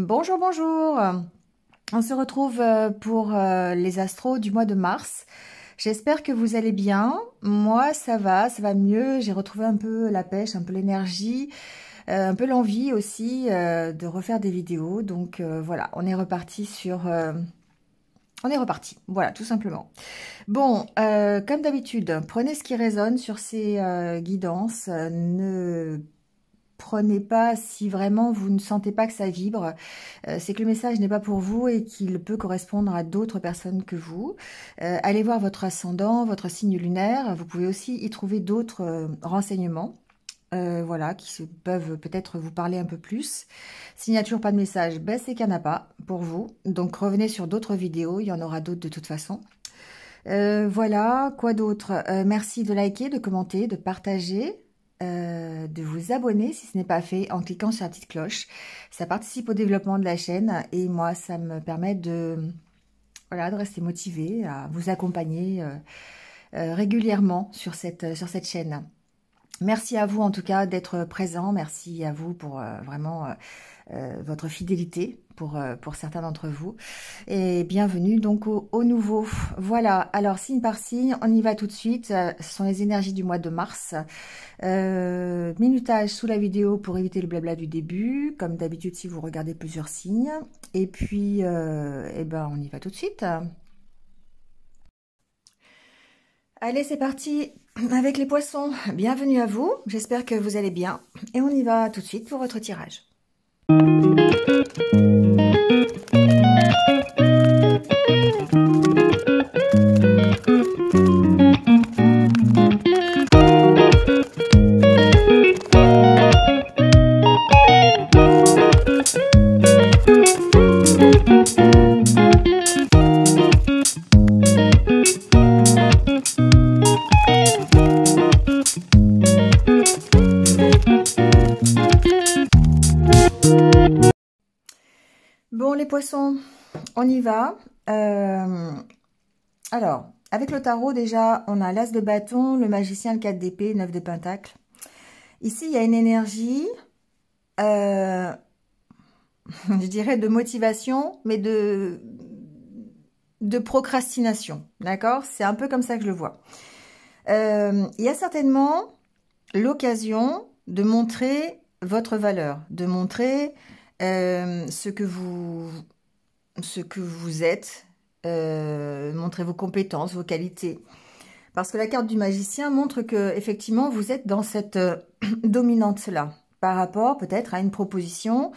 Bonjour, bonjour. On se retrouve pour les astros du mois de mars. J'espère que vous allez bien. Moi, ça va mieux. J'ai retrouvé un peu la pêche, un peu l'énergie, un peu l'envie aussi de refaire des vidéos. Donc voilà, on est reparti sur... on est reparti, voilà, tout simplement. Bon, comme d'habitude, prenez ce qui résonne sur ces guidances. Ne prenez pas si vraiment vous ne sentez pas que ça vibre. C'est que le message n'est pas pour vous et qu'il peut correspondre à d'autres personnes que vous. Allez voir votre ascendant, votre signe lunaire. Vous pouvez aussi y trouver d'autres renseignements. Voilà, peuvent peut-être vous parler un peu plus. S'il n'y a toujours pas de message, ben c'est qu'il n'y en a pas pour vous. Donc revenez sur d'autres vidéos, il y en aura d'autres de toute façon. Voilà, quoi d'autre? Merci de liker, de commenter, de partager, de vous abonner si ce n'est pas fait en cliquant sur la petite cloche. Ça participe au développement de la chaîne et moi, ça me permet voilà, de rester motivée, à vous accompagner régulièrement sur cette chaîne. Merci à vous en tout cas d'être présent. Merci à vous pour vraiment votre fidélité pour certains d'entre vous. Et bienvenue donc au nouveau. Voilà, alors signe par signe, on y va tout de suite. Ce sont les énergies du mois de mars. Minutage sous la vidéo pour éviter le blabla du début, comme d'habitude si vous regardez plusieurs signes. Et puis, eh ben, on y va tout de suite. Allez, c'est parti avec les poissons. Bienvenue à vous, j'espère que vous allez bien. Et on y va tout de suite pour votre tirage. Bon, les poissons, on y va. Alors, avec le tarot, déjà, on a l'as de bâton, le magicien, le 4 d'épée, 9 de pentacle. Ici, il y a une énergie, je dirais, de motivation, mais de procrastination, d'accord? C'est un peu comme ça que je le vois. Il y a certainement l'occasion de montrer votre valeur, de montrer ce que vous êtes, montrer vos compétences, vos qualités. Parce que la carte du magicien montre que effectivement vous êtes dans cette dominante-là, par rapport peut-être à une proposition,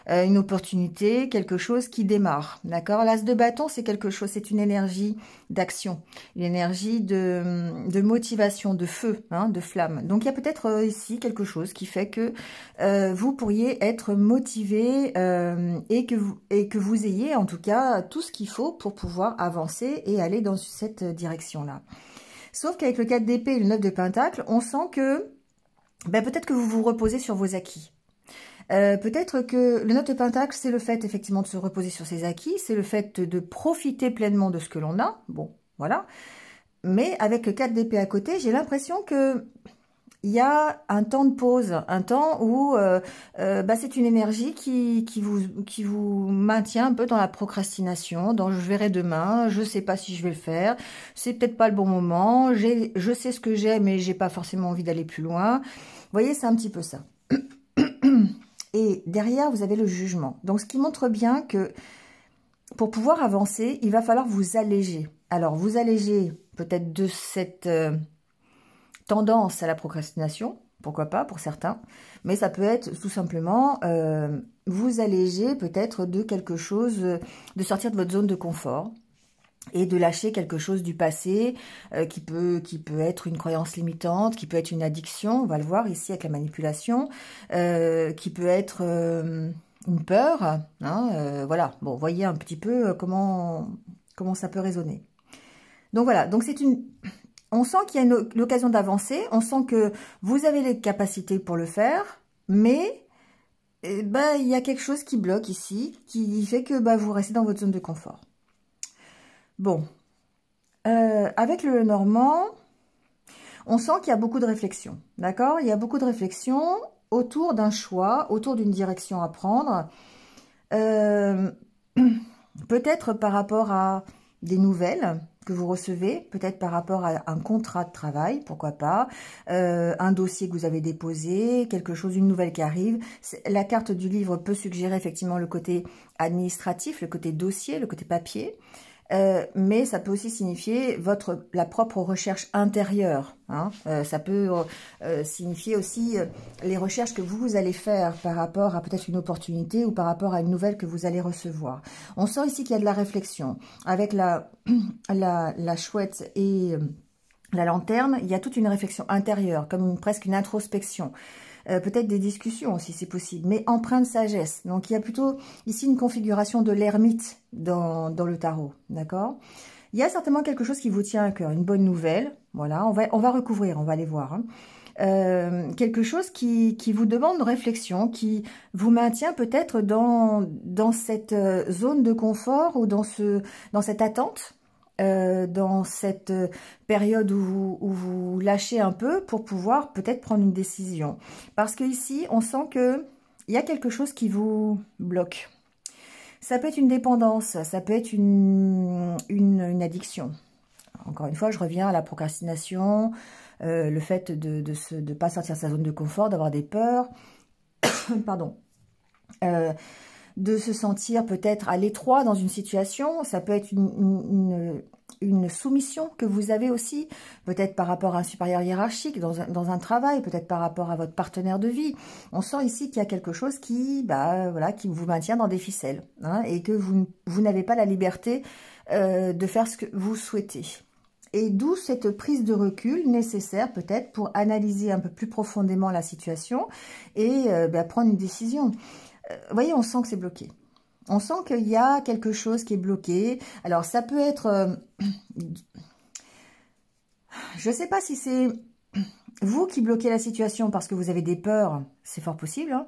une opportunité, quelque chose qui démarre. D'accord? L'as de bâton, c'est quelque chose, c'est une énergie d'action, une énergie de motivation, de feu, hein, de flamme. Donc il y a peut-être ici quelque chose qui fait que vous pourriez être motivé et que vous ayez en tout cas tout ce qu'il faut pour pouvoir avancer et aller dans cette direction-là. Sauf qu'avec le 4 d'épée et le 9 de pentacle, on sent que ben, peut-être que vous vous reposez sur vos acquis. Peut-être que le 9 de pentacle, c'est le fait effectivement de se reposer sur ses acquis, c'est le fait de profiter pleinement de ce que l'on a. Bon, voilà. Mais avec le 4 d'épée à côté, j'ai l'impression que il y a un temps de pause, un temps où bah, c'est une énergie qui vous maintient un peu dans la procrastination, dans je verrai demain, je sais pas si je vais le faire, c'est peut-être pas le bon moment, je sais ce que j'ai, mais j'ai pas forcément envie d'aller plus loin. Vous voyez, c'est un petit peu ça. Et derrière, vous avez le jugement. Donc, ce qui montre bien que pour pouvoir avancer, il va falloir vous alléger. Alors, vous alléger peut-être de cette tendance à la procrastination, pourquoi pas pour certains, mais ça peut être tout simplement vous alléger peut-être de quelque chose, de sortir de votre zone de confort et de lâcher quelque chose du passé qui peut être une croyance limitante, qui peut être une addiction, on va le voir ici avec la manipulation, qui peut être une peur, hein, voilà, bon, voyez un petit peu comment ça peut résonner. Donc voilà, donc c'est une... On sent qu'il y a l'occasion d'avancer, on sent que vous avez les capacités pour le faire, mais ben, il y a quelque chose qui bloque ici, qui fait que ben, vous restez dans votre zone de confort. Bon, avec le Normand, on sent qu'il y a beaucoup de réflexion, d'accord? Il y a beaucoup de réflexion autour d'un choix, autour d'une direction à prendre. Peut-être par rapport à des nouvelles que vous recevez, peut-être par rapport à un contrat de travail, pourquoi pas, un dossier que vous avez déposé, quelque chose, une nouvelle qui arrive. La carte du livre peut suggérer effectivement le côté administratif, le côté dossier, le côté papier. Mais ça peut aussi signifier la propre recherche intérieure. Hein. Ça peut signifier aussi les recherches que vous allez faire par rapport à peut-être une opportunité ou par rapport à une nouvelle que vous allez recevoir. On sent ici qu'il y a de la réflexion. Avec la chouette et la lanterne, il y a toute une réflexion intérieure, comme presque une introspection. Peut-être des discussions si c'est possible, mais empreinte de sagesse. Donc il y a plutôt ici une configuration de l'ermite dans le tarot, d'accord? Il y a certainement quelque chose qui vous tient à cœur, une bonne nouvelle, voilà, on va recouvrir, on va aller voir. Hein. Quelque chose qui vous demande réflexion, qui vous maintient peut-être dans cette zone de confort ou dans cette attente. Dans cette période où vous lâchez un peu pour pouvoir peut-être prendre une décision. Parce que ici, on sent que il y a quelque chose qui vous bloque. Ça peut être une dépendance, ça peut être une addiction. Encore une fois, je reviens à la procrastination, le fait de pas sortir de sa zone de confort, d'avoir des peurs, pardon, de se sentir peut-être à l'étroit dans une situation. Ça peut être une soumission que vous avez aussi, peut-être par rapport à un supérieur hiérarchique dans un travail, peut-être par rapport à votre partenaire de vie. On sent ici qu'il y a quelque chose qui vous maintient dans des ficelles, hein, et que vous n'avez pas la liberté de faire ce que vous souhaitez. Et d'où cette prise de recul nécessaire peut-être pour analyser un peu plus profondément la situation et prendre une décision. Vous voyez, on sent que c'est bloqué. On sent qu'il y a quelque chose qui est bloqué. Alors, ça peut être... je ne sais pas si c'est vous qui bloquez la situation parce que vous avez des peurs. C'est fort possible. Hein.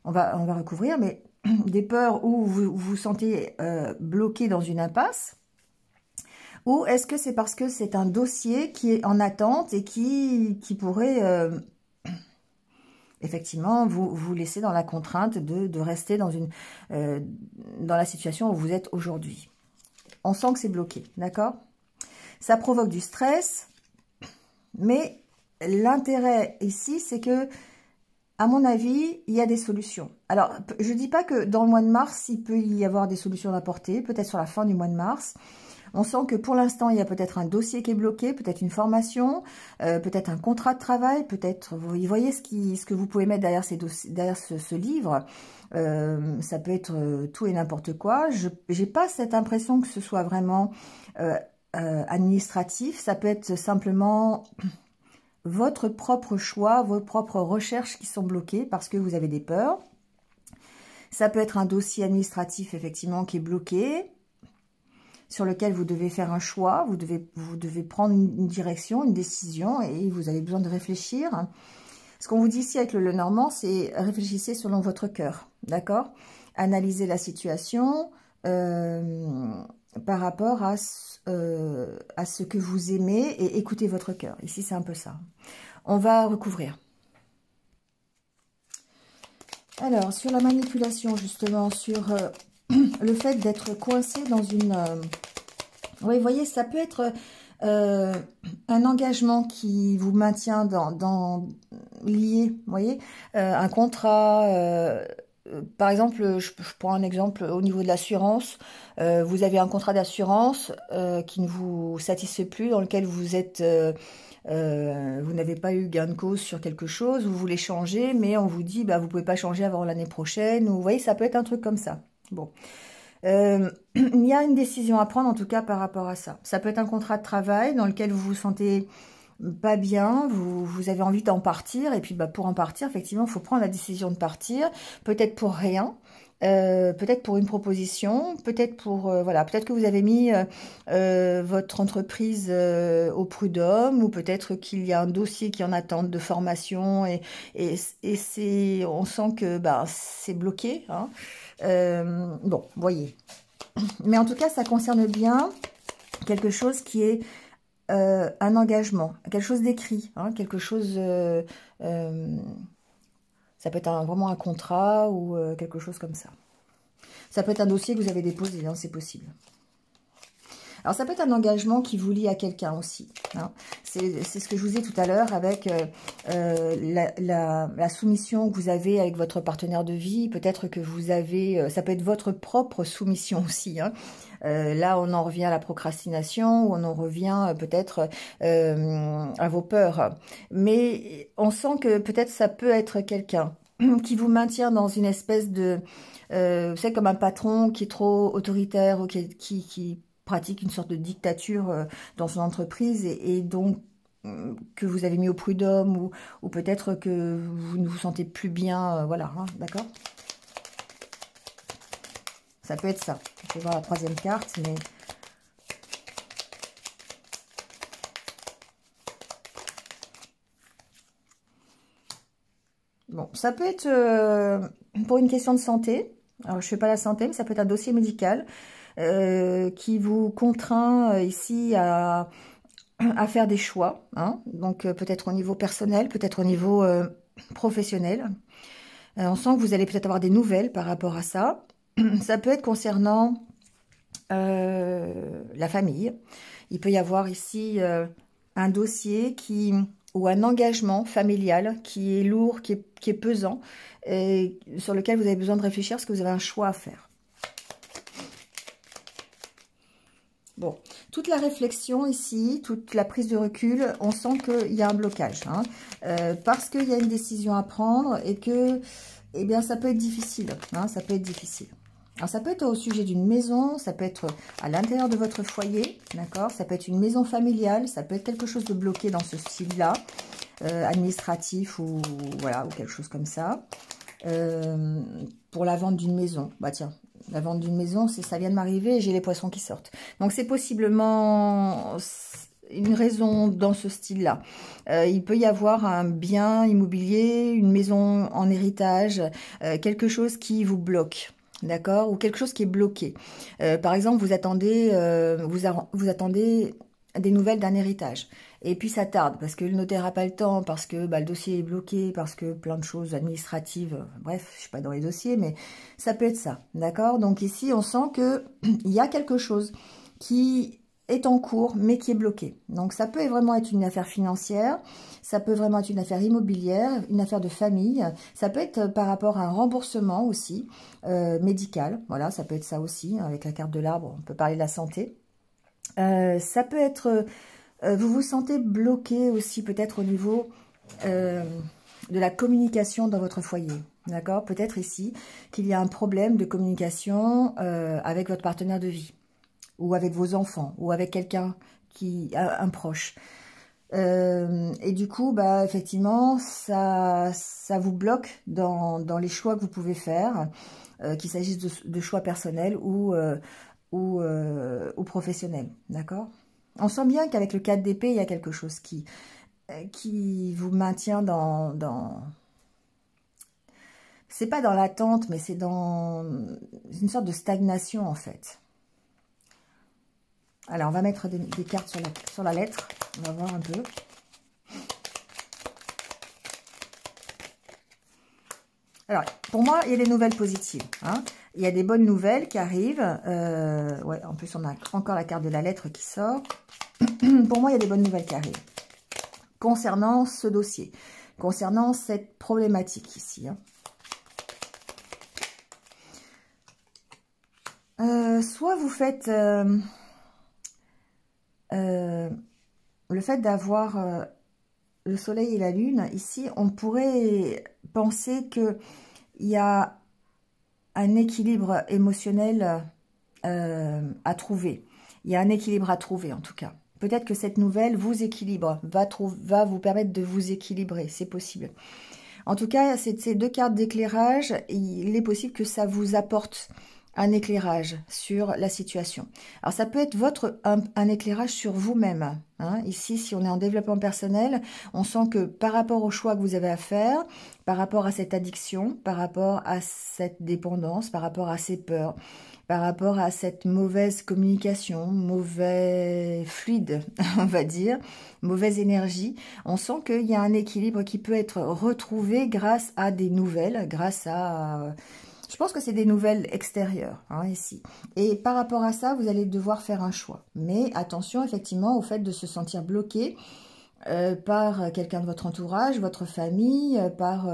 On va recouvrir, mais des peurs où vous vous sentez bloqué dans une impasse. Ou est-ce que c'est parce que c'est un dossier qui est en attente et qui pourrait... effectivement, vous laissez dans la contrainte de rester dans la situation où vous êtes aujourd'hui. On sent que c'est bloqué, d'accord? Ça provoque du stress, mais l'intérêt ici, c'est que, à mon avis, il y a des solutions. Alors, je ne dis pas que dans le mois de mars, il peut y avoir des solutions à apporter, peut-être sur la fin du mois de mars. On sent que pour l'instant, il y a peut-être un dossier qui est bloqué, peut-être une formation, peut-être un contrat de travail, peut-être, vous voyez ce que vous pouvez mettre derrière, derrière ce livre. Ça peut être tout et n'importe quoi. Je n'ai pas cette impression que ce soit vraiment administratif. Ça peut être simplement votre propre choix, vos propres recherches qui sont bloquées parce que vous avez des peurs. Ça peut être un dossier administratif, effectivement, qui est bloqué, sur lequel vous devez faire un choix, vous devez prendre une direction, une décision, et vous avez besoin de réfléchir. Ce qu'on vous dit ici avec le Lenormand, c'est réfléchissez selon votre cœur, d'accord? Analysez la situation par rapport à ce que vous aimez et écoutez votre cœur. Ici, c'est un peu ça. On va recouvrir. Alors, sur la manipulation, justement, sur... le fait d'être coincé dans une... oui, vous voyez, ça peut être un engagement qui vous maintient lié, vous voyez, un contrat... par exemple, je prends un exemple au niveau de l'assurance. Vous avez un contrat d'assurance qui ne vous satisfait plus, dans lequel vous êtes... vous n'avez pas eu gain de cause sur quelque chose, vous voulez changer, mais on vous dit, vous ne pouvez pas changer avant l'année prochaine. Ou, vous voyez, ça peut être un truc comme ça. Bon, il y a une décision à prendre en tout cas par rapport à ça. Ça peut être un contrat de travail dans lequel vous vous sentez pas bien, vous avez envie d'en partir, et puis pour en partir, effectivement, il faut prendre la décision de partir, peut-être pour rien, peut-être pour une proposition, peut-être pour, voilà, peut-être que vous avez mis votre entreprise au prud'homme, ou peut-être qu'il y a un dossier qui est en attente de formation, et on sent que c'est bloqué, hein. Bon, voyez. Mais en tout cas, ça concerne bien quelque chose qui est un engagement, quelque chose d'écrit, hein, quelque chose... ça peut être vraiment un contrat ou quelque chose comme ça. Ça peut être un dossier que vous avez déposé, hein, c'est possible. Alors, ça peut être un engagement qui vous lie à quelqu'un aussi. Hein. C'est ce que je vous ai tout à l'heure avec la soumission que vous avez avec votre partenaire de vie. Peut-être que vous avez... ça peut être votre propre soumission aussi. Hein. Là, on en revient à la procrastination ou on en revient peut-être à vos peurs. Mais on sent que peut-être ça peut être quelqu'un qui vous maintient dans une espèce de... vous savez, comme un patron qui est trop autoritaire ou qui pratique une sorte de dictature dans son entreprise et donc que vous avez mis au prud'homme ou peut-être que vous ne vous sentez plus bien, voilà, hein, d'accord? Ça peut être ça. Je vais voir la troisième carte, mais... Bon, ça peut être pour une question de santé. Alors, je ne fais pas la santé, mais ça peut être un dossier médical qui vous contraint ici à faire des choix. Hein. Donc, peut-être au niveau personnel, peut-être au niveau professionnel. On sent que vous allez peut-être avoir des nouvelles par rapport à ça. Ça peut être concernant la famille. Il peut y avoir ici un dossier ou un engagement familial qui est lourd, qui est pesant, et sur lequel vous avez besoin de réfléchir parce que vous avez un choix à faire. Bon, toute la réflexion ici, toute la prise de recul, on sent qu'il y a un blocage. Hein, parce qu'il y a une décision à prendre et que, eh bien, ça peut être difficile. Hein, ça peut être difficile. Alors, ça peut être au sujet d'une maison, ça peut être à l'intérieur de votre foyer, d'accord? Ça peut être une maison familiale, ça peut être quelque chose de bloqué dans ce style-là, administratif ou voilà, ou quelque chose comme ça. Pour la vente d'une maison, bah tiens, la vente d'une maison, ça vient de m'arriver et j'ai les poissons qui sortent. Donc, c'est possiblement une raison dans ce style-là. Il peut y avoir un bien immobilier, une maison en héritage, quelque chose qui vous bloque. D'accord? Ou quelque chose qui est bloqué. Par exemple, vous attendez des nouvelles d'un héritage. Et puis ça tarde, parce que le notaire n'a pas le temps, parce que le dossier est bloqué, parce que plein de choses administratives, bref, je ne suis pas dans les dossiers, mais ça peut être ça. D'accord? Donc ici, on sent qu'il y a quelque chose qui est en cours, mais qui est bloqué. Donc ça peut vraiment être une affaire financière, ça peut vraiment être une affaire immobilière, une affaire de famille, ça peut être par rapport à un remboursement aussi, médical, voilà, ça peut être ça aussi, avec la carte de l'arbre, on peut parler de la santé. Ça peut être, vous vous sentez bloqué aussi peut-être au niveau de la communication dans votre foyer. D'accord? Peut-être ici qu'il y a un problème de communication avec votre partenaire de vie, ou avec vos enfants, ou avec quelqu'un un proche. Et du coup, effectivement, ça vous bloque dans les choix que vous pouvez faire, qu'il s'agisse de choix personnels ou professionnels. D'accord? On sent bien qu'avec le 4 d'épée, il y a quelque chose qui vous maintient dans... C'est pas dans l'attente, mais c'est dans une sorte de stagnation, en fait. Alors, on va mettre des cartes sur la lettre. On va voir un peu. Alors, pour moi, il y a des nouvelles positives. Hein. Il y a des bonnes nouvelles qui arrivent. Ouais, en plus, on a encore la carte de la lettre qui sort. Pour moi, il y a des bonnes nouvelles qui arrivent. Concernant ce dossier. Concernant cette problématique ici. Hein. Soit vous faites... le fait d'avoir le soleil et la lune, ici, on pourrait penser qu'il y a un équilibre émotionnel à trouver. Il y a un équilibre à trouver, en tout cas. Peut-être que cette nouvelle vous équilibre, va vous permettre de vous équilibrer, c'est possible. En tout cas, ces deux cartes d'éclairage, il est possible que ça vous apporte un éclairage sur la situation. Alors, ça peut être un éclairage sur vous-même. Hein. Ici, si on est en développement personnel, on sent que par rapport au choix que vous avez à faire, par rapport à cette addiction, par rapport à cette dépendance, par rapport à ces peurs, par rapport à cette mauvaise communication, mauvais fluide, on va dire, mauvaise énergie, on sent qu'il y a un équilibre qui peut être retrouvé grâce à des nouvelles, grâce à... Je pense que c'est des nouvelles extérieures, hein, ici. Et par rapport à ça, vous allez devoir faire un choix. Mais attention, effectivement, au fait de se sentir bloqué par quelqu'un de votre entourage, votre famille, par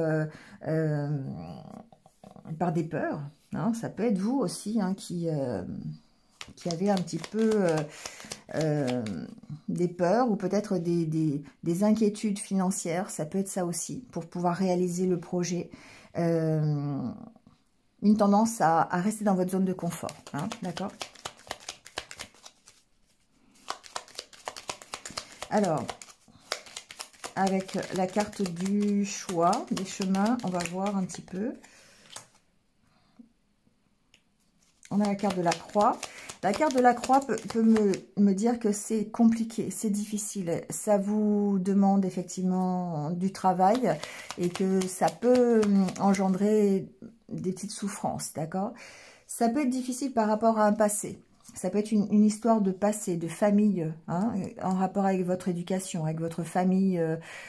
des peurs. Hein. Ça peut être vous aussi hein, qui avez un petit peu des peurs ou peut-être des inquiétudes financières. Ça peut être ça aussi, pour pouvoir réaliser le projet. Une tendance à rester dans votre zone de confort. Hein, d'accord? Alors, avec la carte du choix, des chemins, on va voir un petit peu. On a la carte de la croix. La carte de la croix peut me dire que c'est compliqué, c'est difficile. Ça vous demande effectivement du travail et que ça peut engendrer des petites souffrances, d'accord? Ça peut être difficile par rapport à un passé. Ça peut être une histoire de passé, de famille, hein, en rapport avec votre éducation, avec votre famille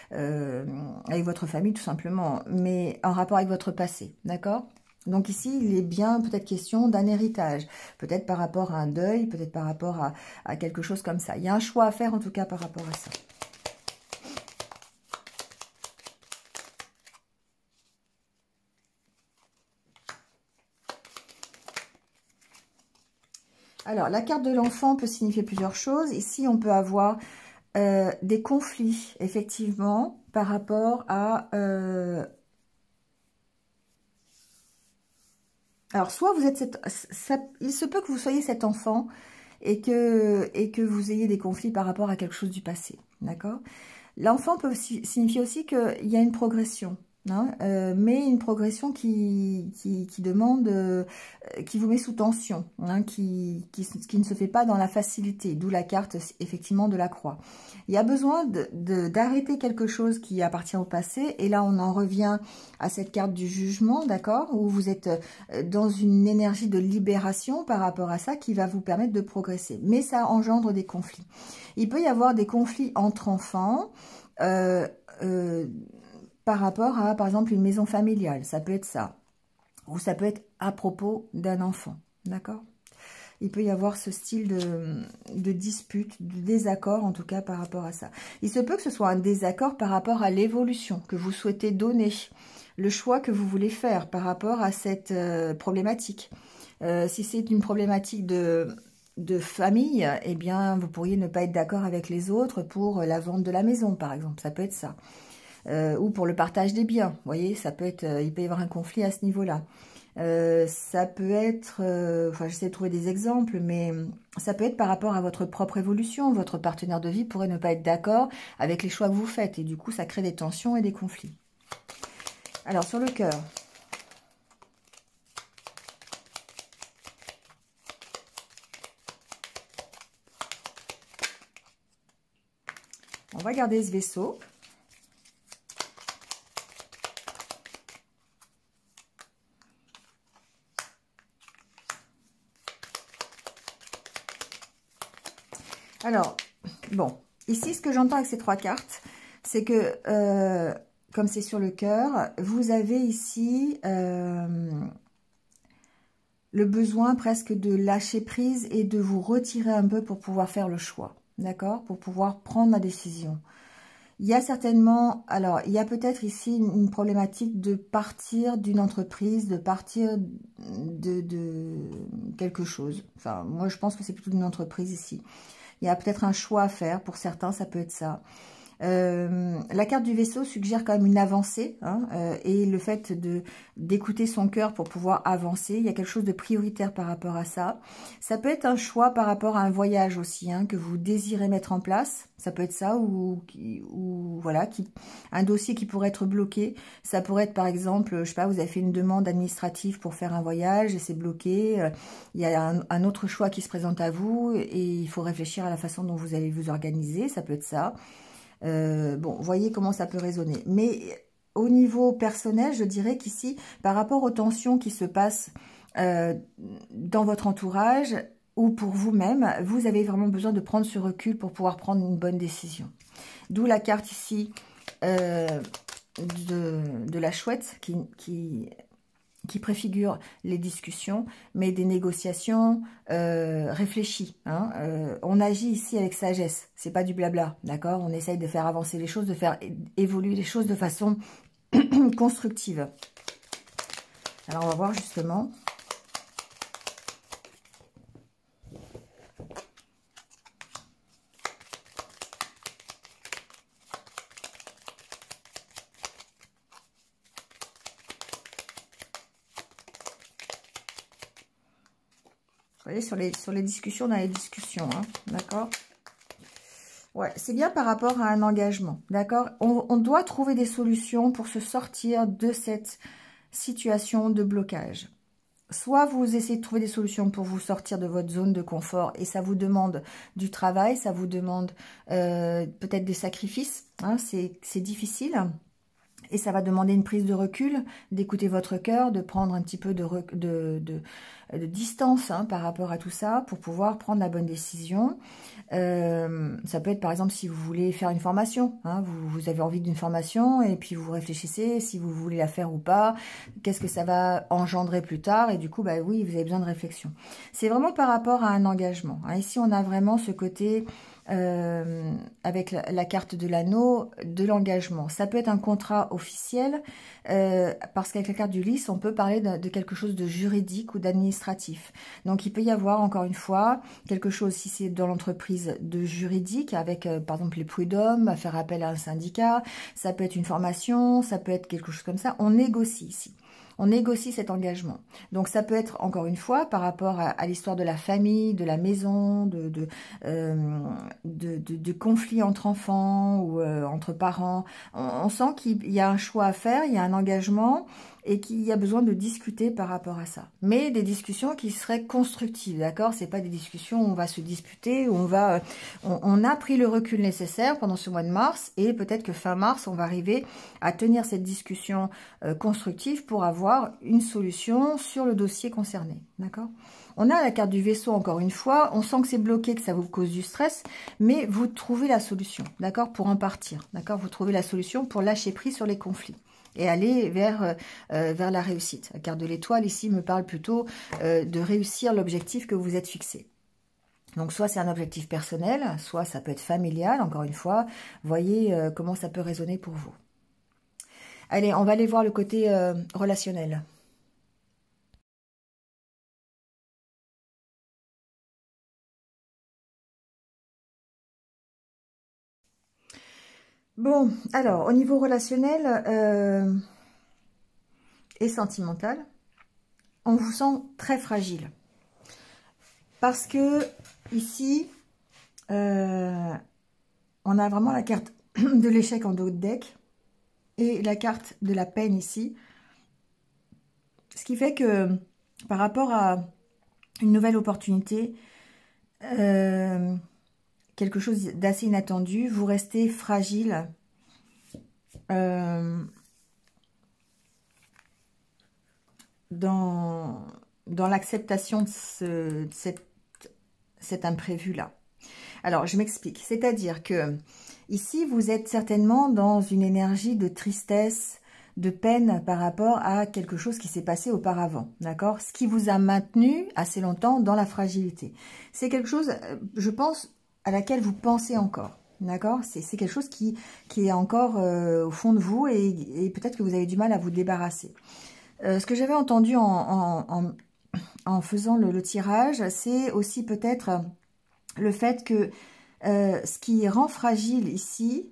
tout simplement, mais en rapport avec votre passé, d'accord? Donc ici, il est bien peut-être question d'un héritage, peut-être par rapport à un deuil, peut-être par rapport à quelque chose comme ça. Il y a un choix à faire en tout cas par rapport à ça. Alors, la carte de l'enfant peut signifier plusieurs choses. Ici, on peut avoir des conflits, effectivement, par rapport à... Alors, soit vous êtes... il se peut que vous soyez cet enfant et que vous ayez des conflits par rapport à quelque chose du passé, d'accord? L'enfant peut signifier aussi qu'il y a une progression. Hein, mais une progression qui demande, qui vous met sous tension, hein, qui ne se fait pas dans la facilité, d'où la carte effectivement de la croix. Il y a besoin d'arrêter quelque chose qui appartient au passé, et là on en revient à cette carte du jugement, d'accord, où vous êtes dans une énergie de libération par rapport à ça qui va vous permettre de progresser, mais ça engendre des conflits. Il peut y avoir des conflits entre enfants, par rapport à, par exemple, une maison familiale. Ça peut être ça. Ou ça peut être à propos d'un enfant. D'accord? Il peut y avoir ce style de dispute, de désaccord, en tout cas, par rapport à ça. Il se peut que ce soit un désaccord par rapport à l'évolution que vous souhaitez donner. Le choix que vous voulez faire par rapport à cette problématique. Si c'est une problématique de famille, eh bien, vous pourriez ne pas être d'accord avec les autres pour la vente de la maison, par exemple. Ça peut être ça. Ou pour le partage des biens. Vous voyez, ça peut être, il peut y avoir un conflit à ce niveau-là. Ça peut être, enfin j'essaie de trouver des exemples, mais ça peut être par rapport à votre propre évolution. Votre partenaire de vie pourrait ne pas être d'accord avec les choix que vous faites. Et du coup, ça crée des tensions et des conflits. Alors, sur le cœur. On va garder ce vaisseau. Alors, bon, ici, ce que j'entends avec ces trois cartes, c'est que, comme c'est sur le cœur, vous avez ici le besoin presque de lâcher prise et de vous retirer un peu pour pouvoir faire le choix, d'accord? Pour pouvoir prendre la décision. Il y a certainement, alors, il y a peut-être ici une problématique de partir d'une entreprise, de partir de quelque chose. Enfin, moi, je pense que c'est plutôt d'une entreprise ici. Il y a peut-être un choix à faire. Pour certains, ça peut être ça. La carte du vaisseau suggère quand même une avancée, hein, et le fait d'écouter son cœur pour pouvoir avancer. Il y a quelque chose de prioritaire par rapport à ça. Ça peut être un choix par rapport à un voyage aussi, hein, que vous désirez mettre en place. Ça peut être ça, ou voilà, un dossier qui pourrait être bloqué. Ça pourrait être par exemple, je sais pas, vous avez fait une demande administrative pour faire un voyage et c'est bloqué. Il y a un autre choix qui se présente à vous et il faut réfléchir à la façon dont vous allez vous organiser. Ça peut être ça. Bon, voyez comment ça peut résonner. Mais au niveau personnel, je dirais qu'ici, par rapport aux tensions qui se passent dans votre entourage ou pour vous-même, vous avez vraiment besoin de prendre ce recul pour pouvoir prendre une bonne décision. D'où la carte ici de la chouette qui qui préfigure les discussions, mais des négociations réfléchies. Hein. On agit ici avec sagesse, c'est pas du blabla, d'accord? On essaye de faire avancer les choses, de faire évoluer les choses de façon constructive. Alors, on va voir justement. Vous voyez, sur les discussions, dans les discussions, hein, d'accord? Ouais, c'est bien par rapport à un engagement, d'accord? On doit trouver des solutions pour se sortir de cette situation de blocage. Soit vous essayez de trouver des solutions pour vous sortir de votre zone de confort et ça vous demande du travail, ça vous demande peut-être des sacrifices, hein, c'est difficile. Et ça va demander une prise de recul, d'écouter votre cœur, de prendre un petit peu de distance hein, par rapport à tout ça pour pouvoir prendre la bonne décision. Ça peut être par exemple si vous voulez faire une formation, hein, vous avez envie d'une formation et puis vous réfléchissez si vous voulez la faire ou pas, qu'est-ce que ça va engendrer plus tard et du coup, bah oui, vous avez besoin de réflexion. C'est vraiment par rapport à un engagement. Hein. Ici, on a vraiment ce côté... avec la carte de l'anneau, de l'engagement. Ça peut être un contrat officiel, parce qu'avec la carte du lys, on peut parler de quelque chose de juridique ou d'administratif. Donc, il peut y avoir, encore une fois, quelque chose, si c'est dans l'entreprise, de juridique, avec, par exemple, les prud'hommes, faire appel à un syndicat, ça peut être une formation, ça peut être quelque chose comme ça. On négocie ici. On négocie cet engagement. Donc, ça peut être, encore une fois, par rapport à l'histoire de la famille, de la maison, de conflits entre enfants ou entre parents. On sent qu'il y a un choix à faire, il y a un engagement et qu'il y a besoin de discuter par rapport à ça. Mais des discussions qui seraient constructives, d'accord? C'est pas des discussions où on va se disputer, où on a pris le recul nécessaire pendant ce mois de mars et peut-être que fin mars, on va arriver à tenir cette discussion constructive pour avoir une solution sur le dossier concerné, d'accord? On a la carte du vaisseau, encore une fois. On sent que c'est bloqué, que ça vous cause du stress, mais vous trouvez la solution, d'accord, pour en partir, d'accord? Vous trouvez la solution pour lâcher prise sur les conflits et aller vers la réussite. La carte de l'étoile, ici, me parle plutôt de réussir l'objectif que vous êtes fixé. Donc, soit c'est un objectif personnel, soit ça peut être familial, encore une fois. Voyez comment ça peut résonner pour vous. Allez, on va aller voir le côté relationnel. Bon, alors, au niveau relationnel et sentimental, on vous sent très fragile. Parce que, ici, on a vraiment la carte de l'échec en dos de deck et la carte de la peine ici. Ce qui fait que, par rapport à une nouvelle opportunité, quelque chose d'assez inattendu, vous restez fragile. Dans l'acceptation de cet imprévu-là. Alors, je m'explique. C'est-à-dire que ici, vous êtes certainement dans une énergie de tristesse, de peine par rapport à quelque chose qui s'est passé auparavant. D'accord? Ce qui vous a maintenu assez longtemps dans la fragilité. C'est quelque chose, je pense, à laquelle vous pensez encore. D'accord? C'est quelque chose qui est encore au fond de vous et peut-être que vous avez du mal à vous débarrasser. Ce que j'avais entendu en faisant le tirage, c'est aussi peut-être le fait que ce qui rend fragile ici,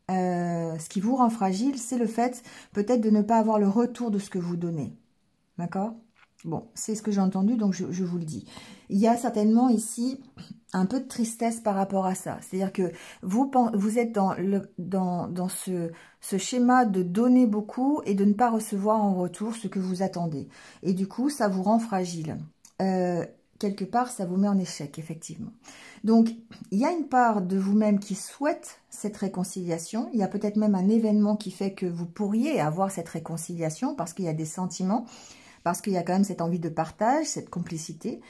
ce qui vous rend fragile, c'est le fait peut-être de ne pas avoir le retour de ce que vous donnez. D'accord? Bon, c'est ce que j'ai entendu, donc je vous le dis. Il y a certainement ici un peu de tristesse par rapport à ça. C'est-à-dire que vous êtes dans ce schéma de donner beaucoup et de ne pas recevoir en retour ce que vous attendez. Et du coup, ça vous rend fragile. Quelque part, ça vous met en échec, effectivement. Donc, il y a une part de vous-même qui souhaite cette réconciliation. Il y a peut-être même un événement qui fait que vous pourriez avoir cette réconciliation parce qu'il y a des sentiments, parce qu'il y a quand même cette envie de partage, cette complicité.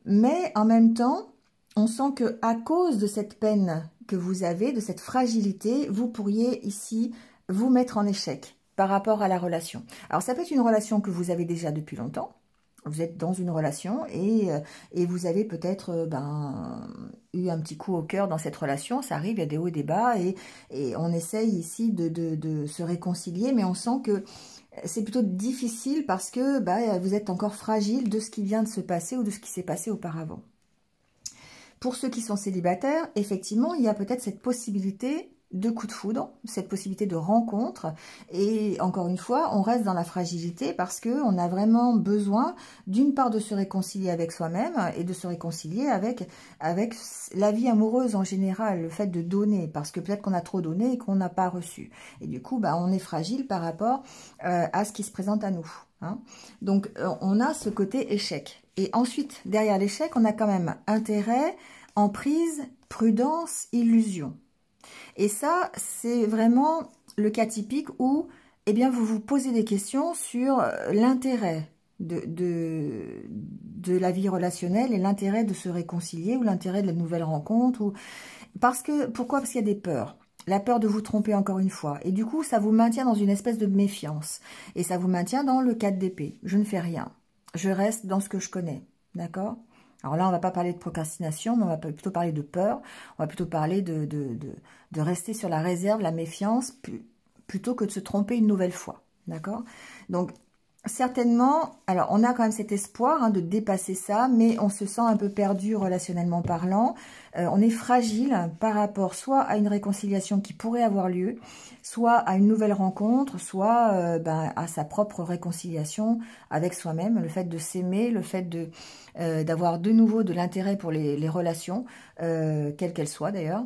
Mais en même temps, on sent que à cause de cette peine que vous avez, de cette fragilité, vous pourriez ici vous mettre en échec. par rapport à la relation. Alors, ça peut être une relation que vous avez déjà depuis longtemps. Vous êtes dans une relation et vous avez peut-être eu un petit coup au cœur dans cette relation. Ça arrive, il y a des hauts et des bas et on essaye ici de se réconcilier, mais on sent que c'est plutôt difficile parce que vous êtes encore fragile de ce qui vient de se passer ou de ce qui s'est passé auparavant. Pour ceux qui sont célibataires, effectivement, il y a peut-être cette possibilité de coup de foudre, cette possibilité de rencontre. Et encore une fois, on reste dans la fragilité parce qu'on a vraiment besoin, d'une part, de se réconcilier avec soi-même et de se réconcilier avec la vie amoureuse en général, le fait de donner, parce que peut-être qu'on a trop donné et qu'on n'a pas reçu. Et du coup, on est fragile par rapport à ce qui se présente à nous. Hein. Donc, on a ce côté échec. Et ensuite, derrière l'échec, on a quand même intérêt, emprise, prudence, illusion. Et ça, c'est vraiment le cas typique où vous vous posez des questions sur l'intérêt de la vie relationnelle et l'intérêt de se réconcilier ou l'intérêt de la nouvelle rencontre. Pourquoi? Parce qu'il y a des peurs. La peur de vous tromper encore une fois. Et du coup, ça vous maintient dans une espèce de méfiance. Et ça vous maintient dans le 4 d'épée. Je ne fais rien. Je reste dans ce que je connais. D'accord ? Alors là, on ne va pas parler de procrastination, mais on va plutôt parler de peur. On va plutôt parler de rester sur la réserve, la méfiance, plutôt que de se tromper une nouvelle fois. D'accord? Donc, certainement, alors on a quand même cet espoir de dépasser ça, mais on se sent un peu perdu relationnellement parlant. On est fragile par rapport soit à une réconciliation qui pourrait avoir lieu, soit à une nouvelle rencontre, soit à sa propre réconciliation avec soi-même, le fait de s'aimer, le fait d'avoir de nouveau de l'intérêt pour les relations, quelles qu'elles soient d'ailleurs.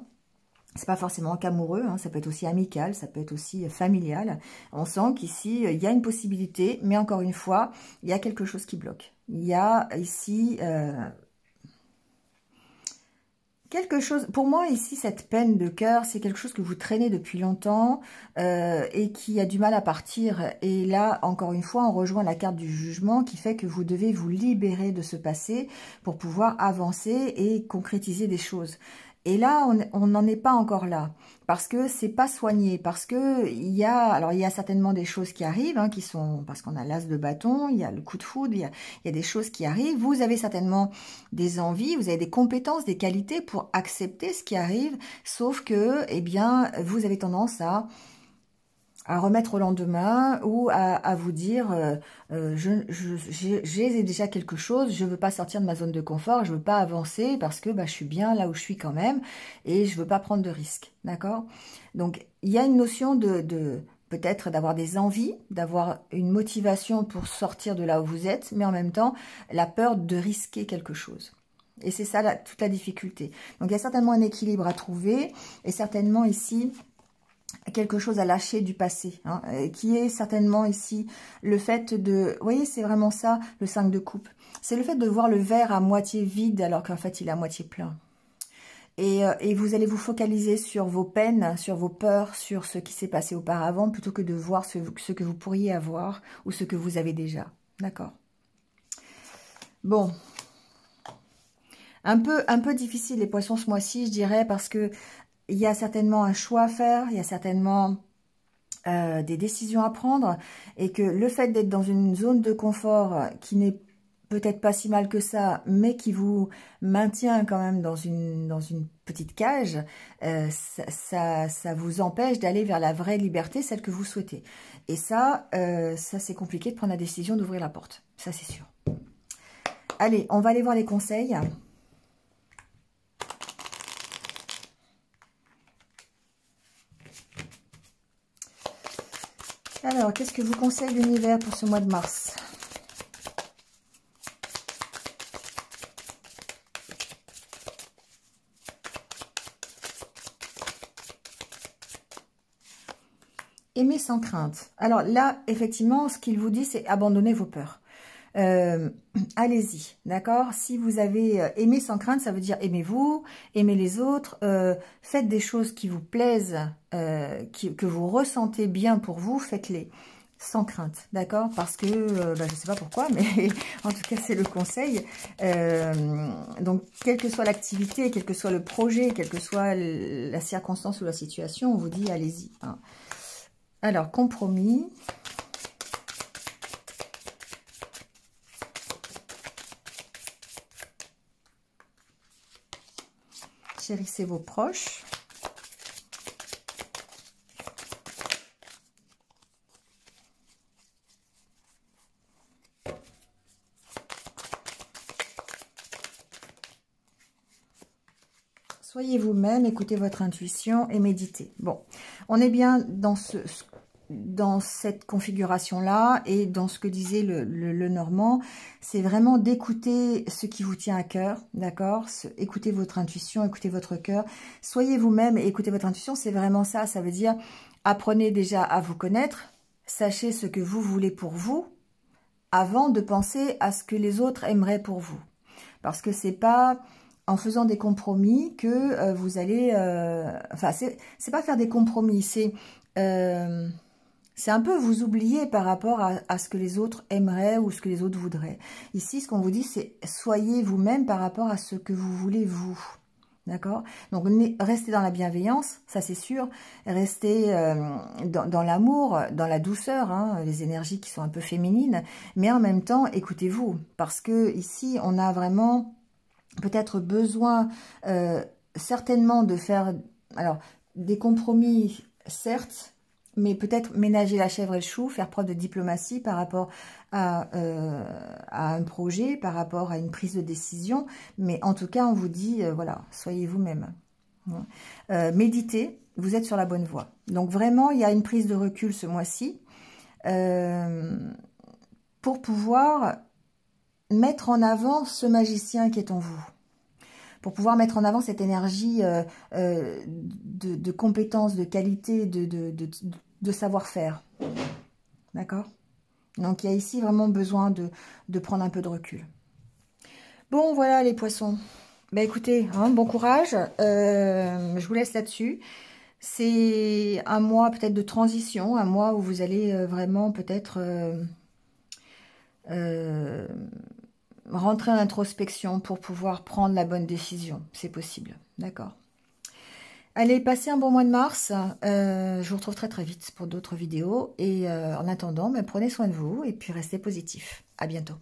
C'est pas forcément qu'amoureux, ça peut être aussi amical, ça peut être aussi familial. On sent qu'ici, il y a une possibilité, mais encore une fois, il y a quelque chose qui bloque. Il y a ici quelque chose, pour moi ici, cette peine de cœur, c'est quelque chose que vous traînez depuis longtemps et qui a du mal à partir. Et là, encore une fois, on rejoint la carte du jugement qui fait que vous devez vous libérer de ce passé pour pouvoir avancer et concrétiser des choses. Et là, on n'en est pas encore là, parce que c'est pas soigné, parce que il y a certainement des choses qui arrivent, qui sont, parce qu'on a l'as de bâton, il y a le coup de foudre, il y a des choses qui arrivent. Vous avez certainement des envies, vous avez des compétences, des qualités pour accepter ce qui arrive, sauf que, vous avez tendance à remettre au lendemain ou à vous dire j'ai déjà quelque chose, je veux pas sortir de ma zone de confort, je veux pas avancer parce que je suis bien là où je suis quand même et je veux pas prendre de risques, d'accord? Donc il y a une notion de peut-être d'avoir des envies, d'avoir une motivation pour sortir de là où vous êtes, mais en même temps la peur de risquer quelque chose. Et c'est ça toute la difficulté. Donc il y a certainement un équilibre à trouver et certainement ici quelque chose à lâcher du passé, qui est certainement ici le fait de... Vous voyez, c'est vraiment ça, le 5 de coupe. C'est le fait de voir le verre à moitié vide alors qu'en fait, il est à moitié plein. Et vous allez vous focaliser sur vos peines, sur vos peurs, sur ce qui s'est passé auparavant, plutôt que de voir ce que vous pourriez avoir ou ce que vous avez déjà. D'accord? Bon. Un peu difficile les poissons ce mois-ci, je dirais, parce que il y a certainement un choix à faire, il y a certainement des décisions à prendre et que le fait d'être dans une zone de confort qui n'est peut-être pas si mal que ça, mais qui vous maintient quand même dans une petite cage, ça vous empêche d'aller vers la vraie liberté, celle que vous souhaitez. Et ça c'est compliqué de prendre la décision d'ouvrir la porte, ça c'est sûr. Allez, on va aller voir les conseils. Alors, qu'est-ce que vous conseille l'univers pour ce mois de mars? Aimer sans crainte. Alors là, effectivement, ce qu'il vous dit, c'est abandonner vos peurs. Allez-y, d'accord? Si vous avez aimé sans crainte, ça veut dire aimez-vous, aimez les autres, faites des choses qui vous plaisent, que vous ressentez bien pour vous, faites-les sans crainte, d'accord? Parce que, je ne sais pas pourquoi, mais en tout cas, c'est le conseil. Donc, quelle que soit l'activité, quel que soit le projet, quelle que soit la circonstance ou la situation, on vous dit allez-y. Alors, compromis. Chérissez vos proches. Soyez vous-même, écoutez votre intuition et méditez. Bon, on est bien dans cette configuration-là et dans ce que disait le Normand. C'est vraiment d'écouter ce qui vous tient à cœur, d'accord? Écoutez votre intuition, écoutez votre cœur. Soyez vous-même et écoutez votre intuition, c'est vraiment ça. Ça veut dire, apprenez déjà à vous connaître, sachez ce que vous voulez pour vous, avant de penser à ce que les autres aimeraient pour vous. Parce que c'est pas en faisant des compromis que vous allez... enfin, c'est pas faire des compromis, c'est un peu vous oublier par rapport à ce que les autres aimeraient ou ce que les autres voudraient. Ici, ce qu'on vous dit, c'est soyez vous-même par rapport à ce que vous voulez vous. D'accord? Donc, restez dans la bienveillance, ça c'est sûr. Restez dans l'amour, dans la douceur, hein, les énergies qui sont un peu féminines. Mais en même temps, écoutez-vous. Parce que ici, on a vraiment peut-être besoin certainement de faire des compromis, certes, mais peut-être ménager la chèvre et le chou, faire preuve de diplomatie par rapport à un projet, par rapport à une prise de décision. Mais en tout cas, on vous dit, voilà, soyez vous-même. Méditez, vous êtes sur la bonne voie. Donc vraiment, il y a une prise de recul ce mois-ci pour pouvoir mettre en avant ce magicien qui est en vous. Pour pouvoir mettre en avant cette énergie de compétence, de qualité, de savoir-faire. D'accord? Donc, il y a ici vraiment besoin de prendre un peu de recul. Bon, voilà les poissons. Ben, écoutez, hein, bon courage. Je vous laisse là-dessus. C'est un mois peut-être de transition, un mois où vous allez vraiment peut-être... rentrer en introspection pour pouvoir prendre la bonne décision. C'est possible. D'accord. Allez, passez un bon mois de mars. Je vous retrouve très très vite pour d'autres vidéos. Et en attendant, prenez soin de vous et puis restez positifs. À bientôt.